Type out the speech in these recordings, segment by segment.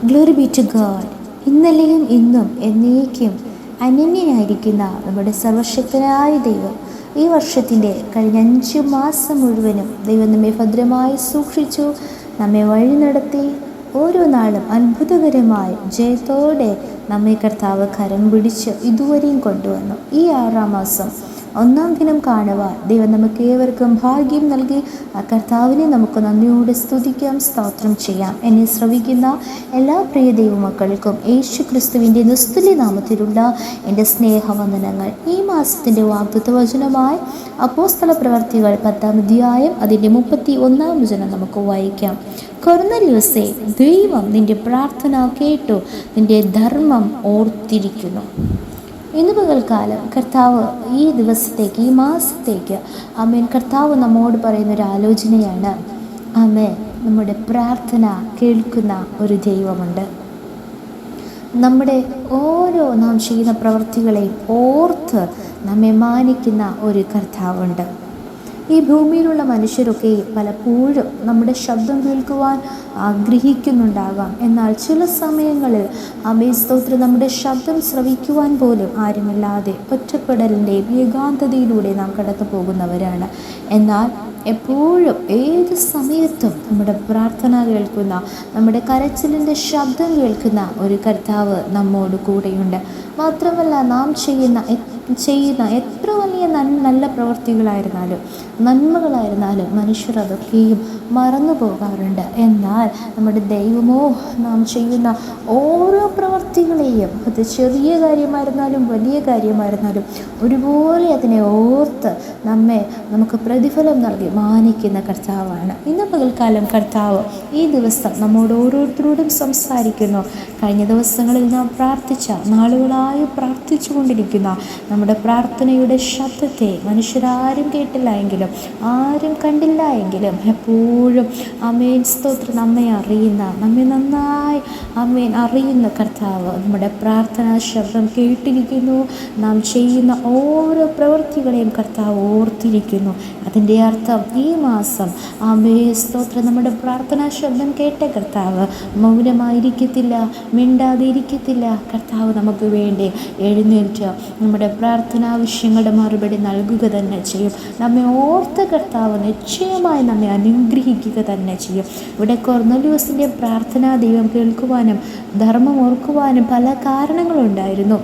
Glory B to God. ഇന്നലെയും ഇന്നും എന്നേക്കും അനന്യനായിരിക്കുന്ന നമ്മുടെ സർവശക്തനായ ദൈവം ഈ വർഷത്തിൻ്റെ കഴിഞ്ഞ 5 മാസം മുഴുവനും ദൈവം നമ്മെ ഭദ്രമായി സൂക്ഷിച്ചു, നമ്മെ വഴി നടത്തി. ഓരോ നാളും അത്ഭുതകരമായി ജയത്തോടെ നമ്മെ കർത്താവ് കരം പിടിച്ച് ഇതുവരെയും കൊണ്ടുവന്നു. ഈ 6-ാം മാസം 1-ാം ദിനം കാണുവാൻ ദൈവം നമുക്ക് ഏവർക്കും ഭാഗ്യം നൽകി. ആ കർത്താവിനെ നമുക്ക് നന്ദിയോടെ സ്തുതിക്കാം, സ്തോത്രം ചെയ്യാം. എന്നെ ശ്രവിക്കുന്ന എല്ലാ പ്രിയ ദൈവമക്കൾക്കും യേശു ക്രിസ്തുവിൻ്റെ നിസ്തുല്യ നാമത്തിലുള്ള എൻ്റെ സ്നേഹവന്ദനങ്ങൾ. ഈ മാസത്തിൻ്റെ വാഗ്ദത്ത വചനമായി അപ്പോസ്തല പ്രവർത്തികൾ 10-ാം അധ്യായം അതിൻ്റെ 31-ാം വചനം നമുക്ക് വായിക്കാം. കൊർന്നല്യോസേ, ദൈവം നിൻ്റെ പ്രാർത്ഥന കേട്ടു, നിൻ്റെ ധർമ്മം ഓർത്തിരിക്കുന്നു. ഇന്ന് പകൽക്കാലം കർത്താവ് ഈ ദിവസത്തേക്ക്, ഈ മാസത്തേക്ക് ആമേൻ, കർത്താവ് നമ്മോട് പറയുന്നൊരു ആലോചനയാണ്. ആമേൻ, നമ്മുടെ പ്രാർത്ഥന കേൾക്കുന്ന ഒരു ദൈവമുണ്ട്. നമ്മുടെ ഓരോ നാം ചെയ്യുന്ന പ്രവൃത്തികളെയും ഓർത്ത് നമ്മെ മാനിക്കുന്ന ഒരു കർത്താവുണ്ട്. ഈ ഭൂമിയിലുള്ള മനുഷ്യരൊക്കെ പലപ്പോഴും നമ്മുടെ ശബ്ദം കേൾക്കുവാൻ ആഗ്രഹിക്കുന്നുണ്ടാകാം. എന്നാൽ ചില സമയങ്ങളിൽ സ്തോത്രം നമ്മുടെ ശബ്ദം ശ്രവിക്കുവാൻ പോലും ആരുമില്ലാതെ ഒറ്റപ്പെടലിൻ്റെയും ഏകാന്തതയിലൂടെ നാം കടന്നു പോകുന്നവരാണ്. എന്നാൽ എപ്പോഴും ഏത് സമയത്തും നമ്മുടെ പ്രാർത്ഥന കേൾക്കുന്ന, നമ്മുടെ കരച്ചിലിൻ്റെ ശബ്ദം കേൾക്കുന്ന ഒരു കർത്താവ് നമ്മോട് കൂടെയുണ്ട്. മാത്രമല്ല, നാം ചെയ്യുന്ന എത്ര വലിയ നല്ല പ്രവൃത്തികളായിരുന്നാലും നന്മകളായിരുന്നാലും മനുഷ്യർ അതൊക്കെയും മറന്നു പോകാറുണ്ട്. എന്നാൽ നമ്മുടെ ദൈവമോ നാം ചെയ്യുന്ന ഓരോ പ്രവൃത്തികളെയും, അത് ചെറിയ കാര്യമായിരുന്നാലും വലിയ കാര്യമായിരുന്നാലും ഒരുപോലെ അതിനെ ഓർത്ത് നമുക്ക് പ്രതിഫലം നൽകി മാനിക്കുന്ന കർത്താവാണ്. ഇന്ന് പകൽക്കാലം കർത്താവ് ഈ ദിവസം നമ്മോട് ഓരോരുത്തരോടും സംസാരിക്കുന്നു. കഴിഞ്ഞ ദിവസങ്ങളിൽ നാം പ്രാർത്ഥിച്ച, നാളുകളായി പ്രാർത്ഥിച്ചു കൊണ്ടിരിക്കുന്ന നമ്മുടെ പ്രാർത്ഥനയുടെ ശബ്ദത്തെ മനുഷ്യരാരും കേട്ടില്ല എങ്കിലും, ആരും കണ്ടില്ല എങ്കിലും, എപ്പോഴും ആമേൻ സ്തോത്രം നമ്മെ നന്നായി അറിയുന്ന കർത്താവ് നമ്മുടെ പ്രാർത്ഥനാ ശബ്ദം കേട്ടിരിക്കുന്നു. നാം ചെയ്യുന്ന ഓരോ പ്രവൃത്തികളെയും കർത്താവ് ഓർത്തിരിക്കുന്നു. അതിൻ്റെ അർത്ഥം ഈ മാസം ആമേൻ സ്തോത്രം നമ്മുടെ പ്രാർത്ഥനാ ശബ്ദം കേട്ട കർത്താവ് മൗനമായിരിക്കത്തില്ല, മിണ്ടാതെ ഇരിക്കത്തില്ല. കർത്താവ് നമുക്ക് വേണ്ടി എഴുന്നേറ്റ് നമ്മുടെ പ്രാർത്ഥനാവശ്യങ്ങളുടെ മറുപടി നൽകുക തന്നെ ചെയ്യും. നമ്മെ ഓർത്ത കർത്താവ് നിശ്ചയമായി നമ്മെ അനുഗ്രഹിക്കുക തന്നെ ചെയ്യും. ഇവിടെ കൊർന്നല്യോസിൻ്റെ പ്രാർത്ഥനാ ദൈവം കേൾക്കുവാനും ധർമ്മം ഓർക്കുവാനും പല കാരണങ്ങളുണ്ടായിരുന്നു.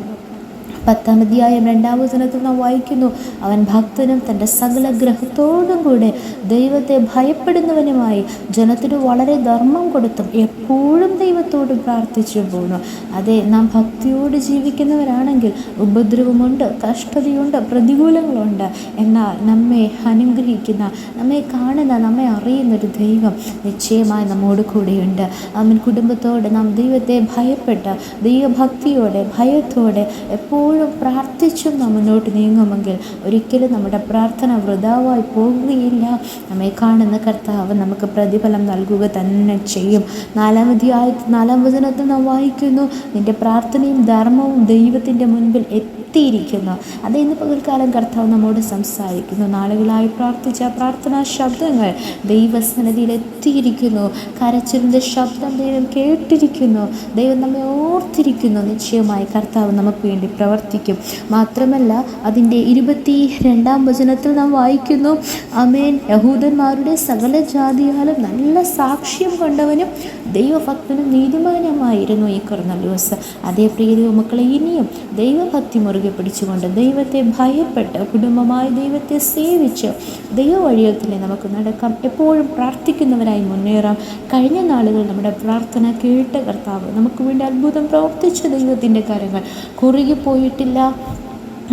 10-ാം അധ്യായം 2-ാം വചനത്തിൽ നാം വായിക്കുന്നു, അവൻ ഭക്തനും തൻ്റെ സകല ഗ്രഹത്തോടും കൂടെ ദൈവത്തെ ഭയപ്പെടുന്നവനുമായി ജനത്തിന് വളരെ ധർമ്മം കൊടുത്തും എപ്പോഴും ദൈവത്തോട് പ്രാർത്ഥിച്ചു പോകുന്നു. അതെ, നാം ഭക്തിയോട് ജീവിക്കുന്നവരാണെങ്കിൽ ഉപദ്രവമുണ്ട്, കഷ്ടതയുണ്ട്, പ്രതികൂലങ്ങളുണ്ട്. എന്നാൽ നമ്മെ അനുഗ്രഹിക്കുന്ന, നമ്മെ കാണുന്ന, നമ്മെ അറിയുന്നൊരു ദൈവം നിശ്ചയമായി നമ്മോട് കൂടെയുണ്ട്. അവൻ കുടുംബത്തോടെ നാം ദൈവത്തെ ഭയപ്പെട്ട് ദൈവഭക്തിയോടെ ഭയത്തോടെ എപ്പോഴും പ്രാർത്ഥിച്ചും നാം മുന്നോട്ട് നീങ്ങുമെങ്കിൽ ഒരിക്കലും നമ്മുടെ പ്രാർത്ഥന വൃഥാവായി പോകുകയില്ല. നമ്മെ കാണുന്ന കർത്താവ് നമുക്ക് പ്രതിഫലം നൽകുക തന്നെ ചെയ്യും. 4-ാം അധ്യായത്തിൽ 4-ാം വചനത്തിൽ നാം വായിക്കുന്നു, നിന്റെ പ്രാർത്ഥനയും ധർമ്മവും ദൈവത്തിൻ്റെ മുൻപിൽ എത്തിയിരിക്കുന്നു. അത് ഇന്ന് പകൽക്കാലം കർത്താവ് നമ്മോട് സംസാരിക്കുന്നു. നാളുകളായി പ്രാർത്ഥിച്ച പ്രാർത്ഥനാ ശബ്ദങ്ങൾ ദൈവസന്നിധിയിൽ എത്തിയിരിക്കുന്നു. കരച്ചിലിൻ്റെ ശബ്ദം ദൈവം കേട്ടിരിക്കുന്നു. ദൈവം നമ്മെ ഓർത്തിരിക്കുന്നു. നിശ്ചയമായി കർത്താവ് നമുക്ക് വേണ്ടി പ്രവർത്തിക്കും. മാത്രമല്ല, അതിൻ്റെ 22-ാം വചനത്തിൽ നാം വായിക്കുന്നു, ആമേൻ, യഹൂദന്മാരുടെ സകല ജാതിയാലും നല്ല സാക്ഷ്യം കൊണ്ടവനും ദൈവഭക്തനും നീതിമാനുമായിരുന്നു ഈ കൊർന്നല്യോസ്. അതേ പ്രിയ ദൈവമക്കളെ, ഇനിയും ദൈവഭക്തി മുറുകെ പിടിച്ചുകൊണ്ട് ദൈവത്തെ ഭയപ്പെട്ട് കുടുംബമായി ദൈവത്തെ സേവിച്ച് ദൈവവഴിയിൽ തന്നെ നമുക്ക് നടക്കാം. എപ്പോഴും പ്രാർത്ഥിക്കുന്നവരായി മുന്നേറാം. കഴിഞ്ഞ നാളുകൾ നമ്മുടെ പ്രാർത്ഥന കേട്ട കർത്താവ് നമുക്ക് വേണ്ടി അത്ഭുതം പ്രവർത്തിച്ച ദൈവത്തിൻ്റെ കാര്യങ്ങൾ കുറുകി പോയിട്ടില്ല.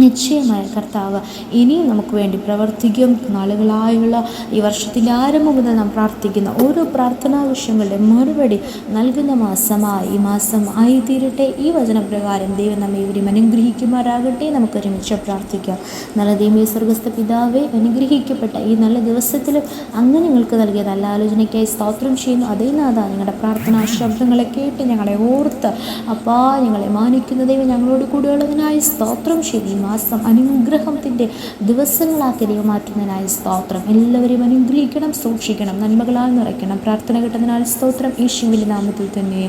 നിശ്ചയമായ കർത്താവ് ഇനിയും നമുക്ക് വേണ്ടി പ്രവർത്തിക്കും. നാളുകളായുള്ള ഈ വർഷത്തിൻ്റെ ആരംഭം മുതൽ നാം പ്രാർത്ഥിക്കുന്ന ഓരോ പ്രാർത്ഥനാ വിഷയങ്ങളുടെ മറുപടി നൽകുന്ന മാസമായി ഈ മാസം ആയിത്തീരട്ടെ. ഈ വചനപ്രകാരം ദൈവം നമ്മെ ഇവരും അനുഗ്രഹിക്കുമാറാകട്ടെ. നമുക്കൊരുമിച്ച് പ്രാർത്ഥിക്കാം. നല്ല ദൈവമേ, സ്വർഗ്ഗസ്ഥ പിതാവേ, അനുഗ്രഹിക്കപ്പെട്ട ഈ നല്ല ദിവസത്തിലും അങ്ങ് നിങ്ങൾക്ക് നൽകിയ നല്ല ആലോചനയ്ക്കായി സ്തോത്രം ചെയ്യുന്നു. അതേ നാഥ, ഞങ്ങളുടെ പ്രാർത്ഥനാ ശബ്ദങ്ങളെ കേട്ട് ഞങ്ങളെ ഓർത്ത് അപ്പാ ഞങ്ങളെ മാനിക്കുന്ന ദൈവം ഞങ്ങളോട് കൂടെയുള്ളതിനായി സ്തോത്രം ചെയ്തു. മാസം അനുഗ്രഹത്തിൻ്റെ ദിവസങ്ങളാക്കി ദൈവം മാറ്റുന്നതിനായി സ്തോത്രം. എല്ലാവരെയും അനുഗ്രഹിക്കണം, സൂക്ഷിക്കണം, നന്മകളാൽ നിറയ്ക്കണം. പ്രാർത്ഥന കിട്ടുന്നതിനാൽ സ്തോത്രം. യേശുവിൻ്റെ നാമത്തിൽ തന്നെ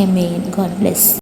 ആമേൻ. God bless.